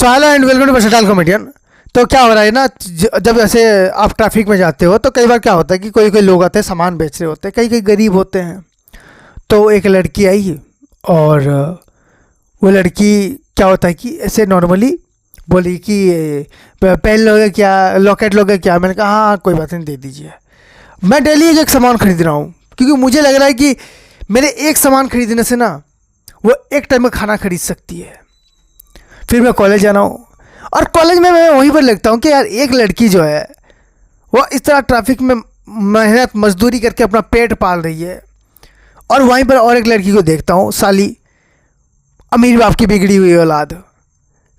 So hello and welcome to versatile comedian. तो क्या हो रहा है ना, जब ऐसे आप ट्रैफिक में जाते हो तो कई बार क्या होता है कि कोई कोई लोग आते हैं, सामान बेच रहे होते हैं, कई कई गरीब होते हैं। तो एक लड़की आई और वो लड़की क्या होता है कि ऐसे नॉर्मली बोली कि पेन लोगे क्या, लॉकेट लोगे क्या। मैंने कहा हाँ कोई बात नहीं, दे दीजिए। मैं डेली एक सामान खरीद रहा हूँ क्योंकि मुझे लग रहा है कि मेरे एक सामान खरीदने से ना वो एक टाइम में खाना खरीद सकती है। फिर मैं कॉलेज जाना हूँ और कॉलेज में मैं वहीं पर लगता हूँ कि यार एक लड़की जो है वो इस तरह ट्रैफिक में मेहनत मजदूरी करके अपना पेट पाल रही है, और वहीं पर और एक लड़की को देखता हूँ, साली अमीर बाप की बिगड़ी हुई औलाद।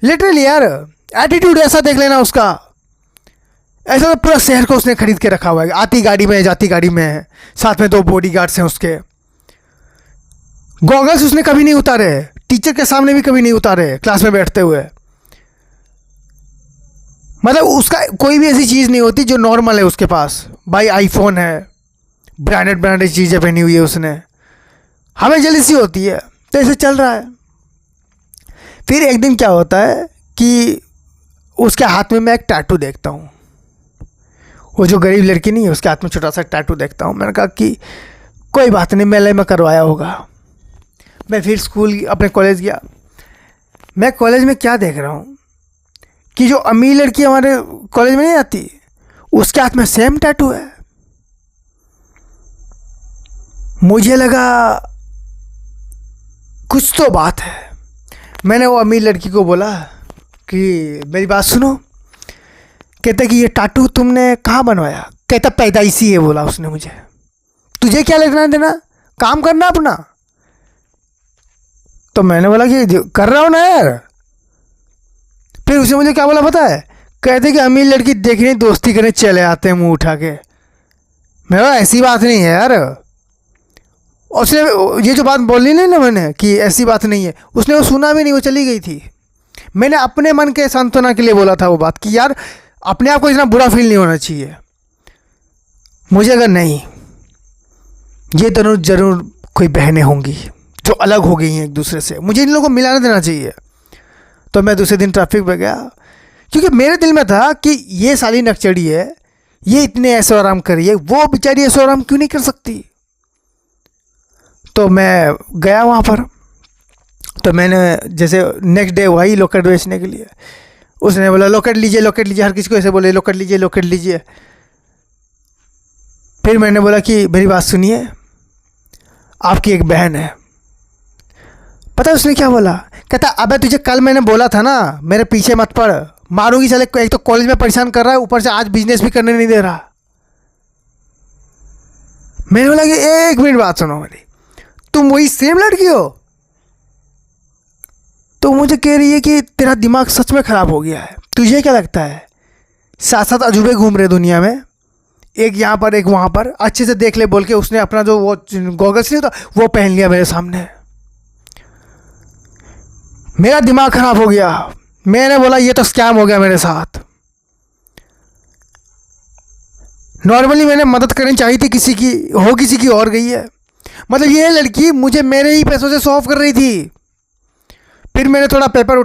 लिटरली यार एटीट्यूड ऐसा देख लेना उसका, ऐसा तो पूरा शहर को उसने खरीद के रखा हुआ है। आती गाड़ी में है, जाती गाड़ी में है, साथ में 2 बॉडीगार्ड्स हैं उसके। गॉगल्स उसने कभी नहीं उतारे, टीचर के सामने भी कभी नहीं उतारे क्लास में बैठते हुए। मतलब उसका कोई भी ऐसी चीज़ नहीं होती जो नॉर्मल है उसके पास। भाई आईफोन है, ब्रांडेड ब्रांडेड चीज़ें पहनी हुई है उसने। हमें जेलसी होती है, तो ऐसे चल रहा है। फिर एक दिन क्या होता है कि उसके हाथ में मैं एक टैटू देखता हूँ। वो जो गरीब लड़की नहीं है उसके हाथ में छोटा सा टैटू देखता हूँ। मैंने कहा कि कोई बात नहीं, मेले में करवाया होगा। मैं फिर स्कूल अपने कॉलेज गया। मैं कॉलेज में क्या देख रहा हूँ कि जो अमीर लड़की हमारे कॉलेज में नहीं आती उसके हाथ में सेम टैटू है। मुझे लगा कुछ तो बात है। मैंने वो अमीर लड़की को बोला कि मेरी बात सुनो। कहता कि ये टैटू तुमने कहाँ बनवाया? कहता पैदाइशी है, बोला उसने मुझे। तुझे क्या लेना देना, काम करना अपना। तो मैंने बोला कि कर रहा हूँ ना यार। फिर उसने मुझे क्या बोला पता है? कहते कि अमीर लड़की देखने दोस्ती करने चले आते हैं मुंह उठा के। मैं बोला ऐसी बात नहीं है यार। उसने ये जो बात बोली नहीं ना मैंने कि ऐसी बात नहीं है, उसने वो सुना भी नहीं, वो चली गई थी। मैंने अपने मन के सांत्वना के लिए बोला था वो बात कि यार अपने आप को इतना बुरा फील नहीं होना चाहिए। मुझे अगर नहीं, ये दोनों जरूर कोई बहनें होंगी जो अलग हो गई हैं एक दूसरे से, मुझे इन लोगों को मिलाना देना चाहिए। तो मैं दूसरे दिन ट्रैफिक पे गया क्योंकि मेरे दिल में था कि ये साली नकचड़ी है, ये इतने ऐशो आराम करिए, वो बेचारी ऐशो आराम क्यों नहीं कर सकती। तो मैं गया वहाँ पर। तो मैंने जैसे नेक्स्ट डे वही लॉकेट बेचने के लिए, उसने बोला लॉकेट लीजिए लॉकेट लीजिए, हर किसी को ऐसे बोले लॉकेट लीजिए लॉकेट लीजिए। फिर मैंने बोला कि मेरी बात सुनिए, आपकी एक बहन है। पता है उसने क्या बोला? कहता अबे तुझे कल मैंने बोला था ना मेरे पीछे मत पड़, मारूंगी चले। एक तो कॉलेज में परेशान कर रहा है, ऊपर से आज बिजनेस भी करने नहीं दे रहा। मैंने बोला कि एक मिनट बात सुनो मेरी, तुम वही सेम लड़की हो? तो मुझे कह रही है कि तेरा दिमाग सच में खराब हो गया है। तुझे क्या लगता है साथ साथ अजूबे घूम रहे दुनिया में, एक यहाँ पर एक वहाँ पर, अच्छे से देख ले बोल के उसने अपना जो वो गॉगल्स नहीं होता वो पहन लिया मेरे सामने। मेरा दिमाग खराब हो गया। मैंने बोला ये तो स्कैम हो गया मेरे साथ। नॉर्मली मैंने मदद करनी चाहिए थी किसी की, हो किसी की और गई है। मतलब ये लड़की मुझे मेरे ही पैसों से शो ऑफ कर रही थी। फिर मैंने थोड़ा पेपर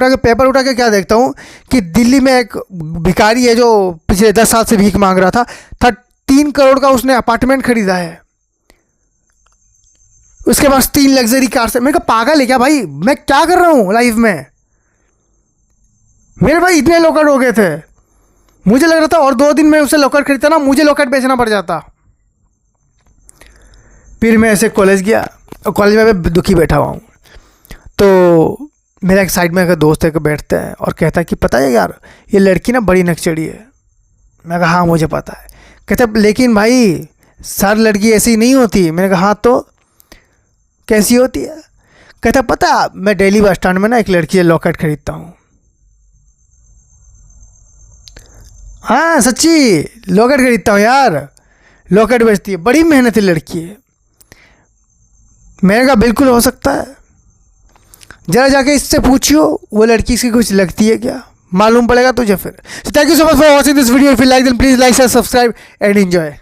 उठा के क्या देखता हूँ कि दिल्ली में एक भिखारी है जो पिछले 10 साल से भीख मांग रहा था। 3 करोड़ का उसने अपार्टमेंट खरीदा है, उसके पास 3 लग्जरी कार से। मैं कहा पागल है क्या भाई, मैं क्या कर रहा हूँ लाइफ में? मेरे भाई इतने लॉकेट हो गए थे, मुझे लग रहा था और 2 दिन में उसे लॉकेट खरीदता ना मुझे लॉकेट बेचना पड़ जाता। फिर मैं ऐसे कॉलेज गया और कॉलेज में मैं दुखी बैठा हुआ हूँ। तो मेरा एक साइड में एक दोस्त है बैठते हैं और कहता है कि पता है यार ये लड़की ना बड़ी नकचड़ी है। मैं कहा हाँ मुझे पता है। कहता लेकिन भाई सारी लड़की ऐसी नहीं होती। मैंने कहा हाँ तो कैसी होती है? कहता पता मैं डेली बस स्टैंड में ना एक लड़की से लॉकेट खरीदता हूँ। हाँ सच्ची लॉकेट खरीदता हूँ यार, लॉकेट बेचती है, बड़ी मेहनती लड़की है। मैंने कहा बिल्कुल हो सकता है, जरा जाके इससे पूछियो वो लड़की इसकी कुछ लगती है क्या, मालूम पड़ेगा तुझे फिर। Thank you so much for watching this video. If you like then please like share subscribe and enjoy.